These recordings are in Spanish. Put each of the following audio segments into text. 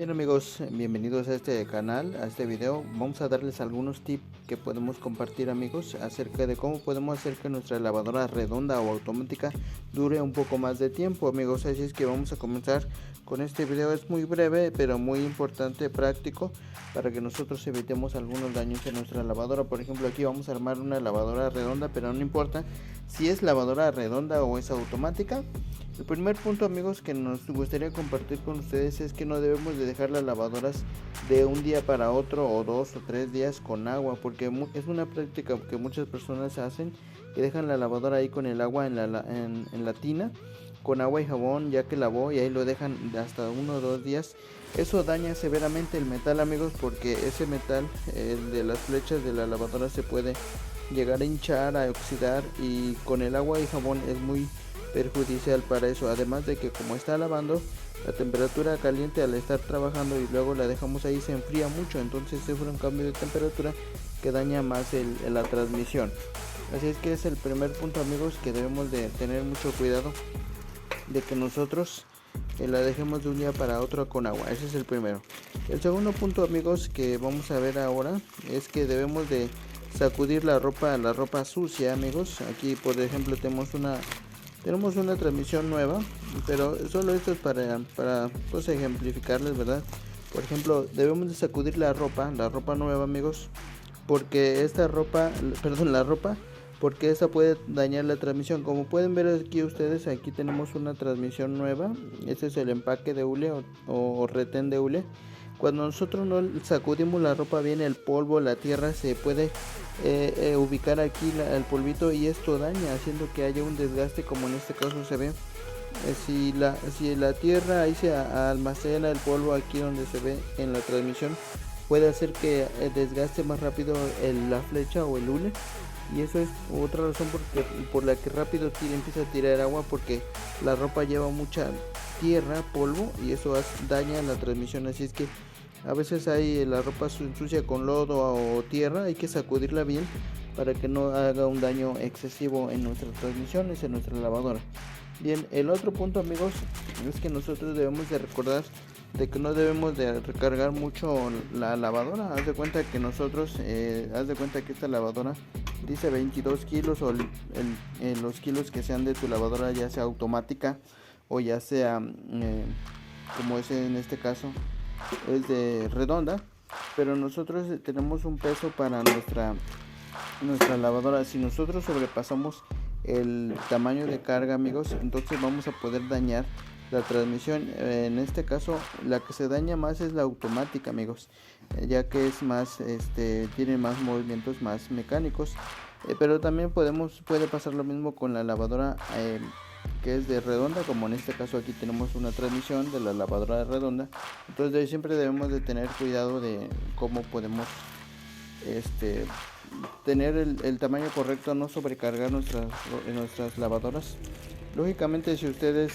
Bien amigos, bienvenidos a este canal, a este video. Vamos a darles algunos tips que podemos compartir amigos acerca de cómo podemos hacer que nuestra lavadora redonda o automática dure un poco más de tiempo amigos. Así es que vamos a comenzar con este video. Es muy breve pero muy importante, práctico, para que nosotros evitemos algunos daños en nuestra lavadora. Por ejemplo, aquí vamos a armar una lavadora redonda, pero no importa si es lavadora redonda o es automática. El primer punto amigos que nos gustaría compartir con ustedes es que no debemos de dejar las lavadoras de un día para otro o 2 o 3 días con agua, porque es una práctica que muchas personas hacen, que dejan la lavadora ahí con el agua en la tina con agua y jabón ya que lavó, y ahí lo dejan hasta 1 o 2 días. Eso daña severamente el metal amigos, porque ese metal, el de las flechas de la lavadora, se puede llegar a hinchar, a oxidar, y con el agua y jabón es muy perjudicial para eso. Además de que como está lavando, la temperatura caliente al estar trabajando y luego la dejamos ahí se enfría mucho, entonces sufre un cambio de temperatura que daña más la transmisión. Así es que es el primer punto amigos, que debemos de tener mucho cuidado de que nosotros la dejemos de un día para otro con agua. Ese es el primero. El segundo punto amigos que vamos a ver ahora es que debemos de sacudir la ropa sucia amigos. Aquí por ejemplo tenemos una transmisión nueva, pero solo esto es para pues ejemplificarles, ¿verdad? Por ejemplo, debemos de sacudir la ropa nueva amigos, porque esta ropa, perdón, la ropa, porque esta puede dañar la transmisión. Como pueden ver aquí ustedes, aquí tenemos una transmisión nueva. Este es el empaque de hule o retén de hule. Cuando nosotros no sacudimos la ropa bien, el polvo, la tierra se puede ubicar aquí el polvito, y esto daña, haciendo que haya un desgaste, como en este caso se ve. Si la tierra ahí se almacena el polvo aquí donde se ve en la transmisión, puede hacer que desgaste más rápido la flecha o el hule, y eso es otra razón por la que rápido empieza a tirar agua, porque la ropa lleva mucha tierra, polvo, y eso daña la transmisión. Así es que a veces hay la ropa sucia con lodo o tierra, hay que sacudirla bien para que no haga un daño excesivo en nuestras transmisiones, en nuestra lavadora. Bien, el otro punto amigos es que nosotros debemos de recordar de que no debemos de recargar mucho la lavadora. Haz de cuenta que nosotros, haz de cuenta que esta lavadora dice 22 kilos, o los kilos que sean de tu lavadora, ya sea automática o ya sea como es en este caso, es de redonda, pero nosotros tenemos un peso para nuestra lavadora. Si nosotros sobrepasamos el tamaño de carga amigos, entonces vamos a poder dañar la transmisión. En este caso la que se daña más es la automática amigos, ya que es más tiene más movimientos más mecánicos, pero también puede pasar lo mismo con la lavadora que es de redonda, como en este caso aquí tenemos una transmisión de la lavadora redonda. Entonces siempre debemos de tener cuidado de cómo podemos tener el tamaño correcto, no sobrecargar nuestras lavadoras. Lógicamente, si ustedes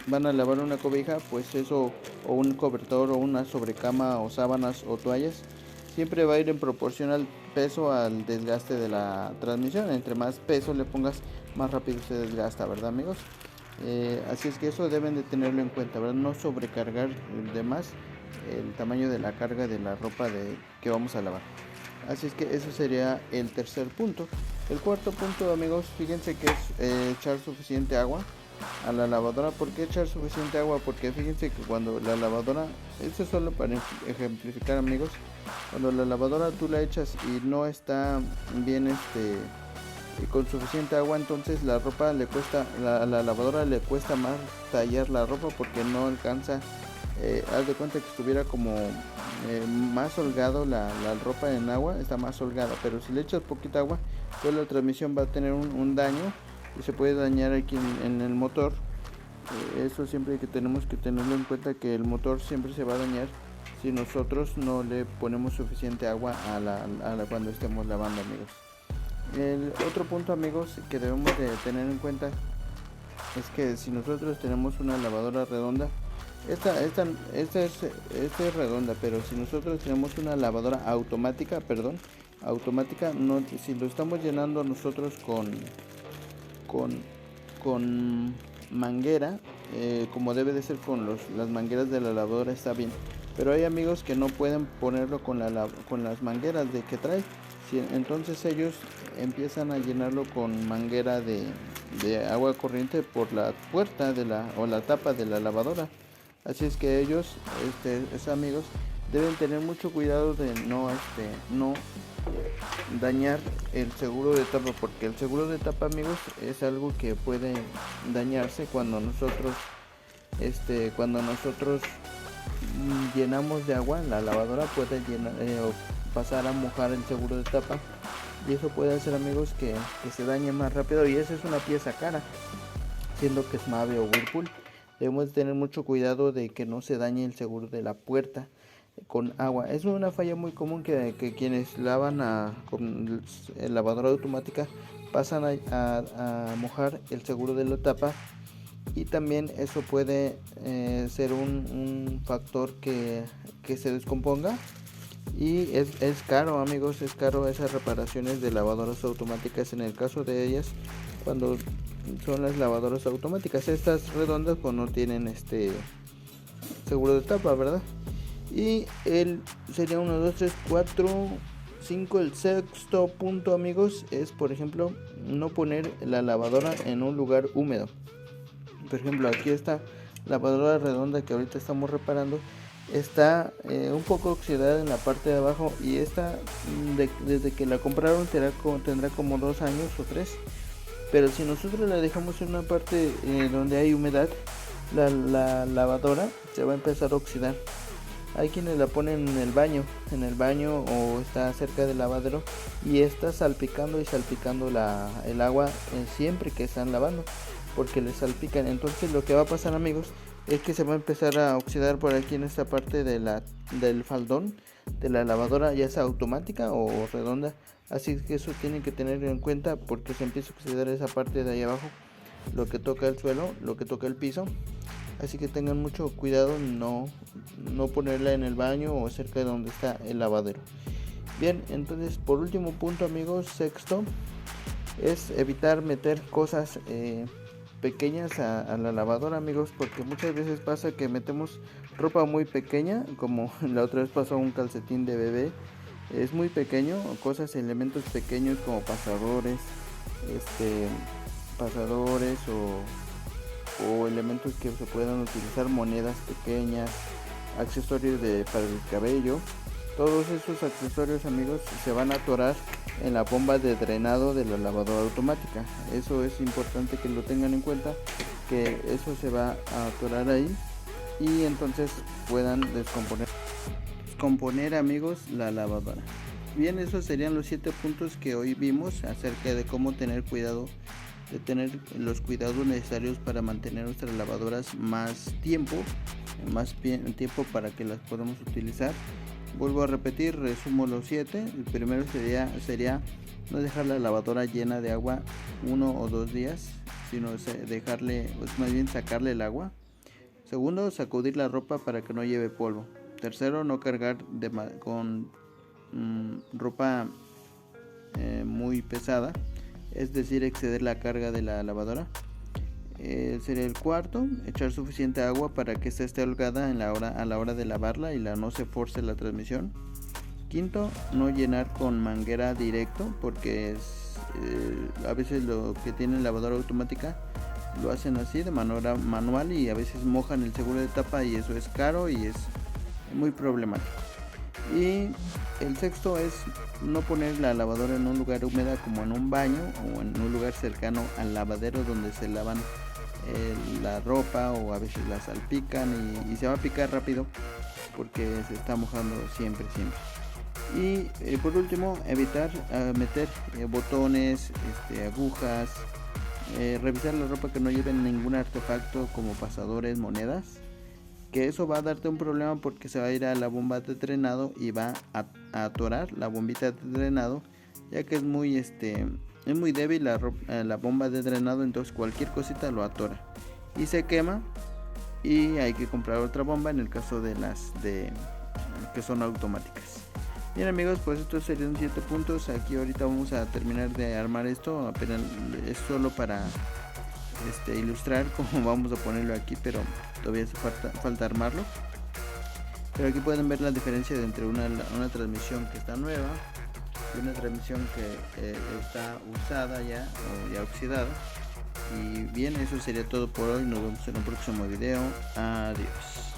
van a lavar una cobija, pues eso, o un cobertor, o una sobrecama, o sábanas, o toallas, siempre va a ir en proporción al peso, al desgaste de la transmisión. Entre más peso le pongas, más rápido se desgasta, ¿verdad amigos? Así es que eso deben de tenerlo en cuenta, ¿verdad? No sobrecargar de más el tamaño de la carga de la ropa que vamos a lavar. Así es que eso sería el tercer punto. El cuarto punto amigos, fíjense que es echar suficiente agua a la lavadora. ¿Por qué echar suficiente agua? Porque fíjense que cuando la lavadora, esto es solo para ejemplificar amigos, cuando la lavadora tú la echas y no está bien con suficiente agua, entonces la ropa le cuesta, la lavadora le cuesta más tallar la ropa, porque no alcanza. Haz de cuenta que estuviera como más holgado la ropa en agua, está más holgada, pero si le echas poquita agua, pues la transmisión va a tener un daño, y se puede dañar aquí en el motor. Eso siempre tenemos que tenerlo en cuenta, que el motor siempre se va a dañar si nosotros no le ponemos suficiente agua cuando estemos lavando amigos. El otro punto amigos que debemos de tener en cuenta es que si nosotros tenemos una lavadora redonda, esta es redonda, pero si nosotros tenemos una lavadora automática, no, si lo estamos llenando nosotros con, con manguera, como debe de ser con las mangueras de la lavadora, está bien. pero hay amigos que no pueden ponerlo con las mangueras de que trae. Entonces ellos empiezan a llenarlo con manguera de agua corriente por la puerta o la tapa de la lavadora. Así es que ellos, esos amigos, deben tener mucho cuidado de no dañar el seguro de tapa, porque el seguro de tapa, amigos, es algo que puede dañarse cuando nosotros llenamos de agua. La lavadora puede o pasar a mojar el seguro de tapa, y eso puede hacer, amigos, que se dañe más rápido, y esa es una pieza cara, siendo que es Mave o Whirlpool. Debemos tener mucho cuidado de que no se dañe el seguro de la puerta con agua. Es una falla muy común que quienes lavan con lavadora automática pasan a mojar el seguro de la tapa, y también eso puede ser un factor que se descomponga, y es caro, amigos, es caro esas reparaciones de lavadoras automáticas, en el caso de ellas, cuando son las lavadoras automáticas. Estas redondas pues no tienen seguro de tapa, ¿verdad? Y sería 1, 2, 3, 4, 5. El sexto punto, amigos, es, por ejemplo, no poner la lavadora en un lugar húmedo. Por ejemplo, aquí esta lavadora redonda que ahorita estamos reparando está un poco oxidada en la parte de abajo, y esta desde que la compraron tendrá como 2 años o 3. Pero si nosotros la dejamos en una parte donde hay humedad, la lavadora se va a empezar a oxidar. Hay quienes la ponen en el baño o está cerca del lavadero, y está salpicando el agua siempre que están lavando, porque le salpican. Entonces lo que va a pasar, amigos, es que se va a empezar a oxidar por aquí en esta parte del faldón de la lavadora, ya sea automática o redonda. Así que eso tienen que tenerlo en cuenta, porque se empieza a oxidar esa parte de ahí abajo, lo que toca el suelo, lo que toca el piso. Así que tengan mucho cuidado, no ponerla en el baño o cerca de donde está el lavadero. Bien, entonces, por último punto, amigos, sexto, es evitar meter cosas pequeñas a la lavadora, amigos, porque muchas veces pasa que metemos ropa muy pequeña, como la otra vez pasó un calcetín de bebé. Es muy pequeño, elementos pequeños como pasadores o elementos que se puedan utilizar, monedas pequeñas, accesorios para el cabello. Todos esos accesorios, amigos, se van a atorar en la bomba de drenado de la lavadora automática. Eso es importante que lo tengan en cuenta, que eso se va a atorar ahí, y entonces puedan descomponer, amigos, la lavadora. Bien, esos serían los 7 puntos que hoy vimos acerca de cómo tener los cuidados necesarios para mantener nuestras lavadoras más tiempo para que las podamos utilizar. Vuelvo a repetir, resumo los 7. El primero sería no dejar la lavadora llena de agua 1 o 2 días, sino más bien sacarle el agua. Segundo, sacudir la ropa para que no lleve polvo. Tercero, no cargar con ropa muy pesada, es decir, exceder la carga de la lavadora. Sería el cuarto, echar suficiente agua para que ésta esté holgada a la hora de lavarla y no se force la transmisión. Quinto, no llenar con manguera directo, porque a veces lo que tiene lavadora automática lo hacen así de manera manual, y a veces mojan el seguro de tapa, y eso es caro y es muy problemático. Y el sexto es no poner la lavadora en un lugar húmedo, como en un baño o en un lugar cercano al lavadero donde se lavan la ropa, o a veces la salpican y se va a picar rápido porque se está mojando siempre. Y por último, evitar meter botones, agujas, revisar la ropa que no lleven ningún artefacto como pasadores, monedas, que eso va a darte un problema, porque se va a ir a la bomba de drenado y va a atorar la bombita de drenado, ya que es muy débil la bomba de drenado. Entonces cualquier cosita lo atora y se quema, y hay que comprar otra bomba en el caso de las que son automáticas. Bien, amigos, pues estos serían 7 puntos. Aquí ahorita vamos a terminar de armar esto, apenas es solo para ilustrar cómo vamos a ponerlo aquí, pero todavía hace falta armarlo. Pero aquí pueden ver la diferencia entre una transmisión que está nueva y una transmisión que está usada ya o ya oxidada. Y bien, eso sería todo por hoy. Nos vemos en un próximo video. Adiós.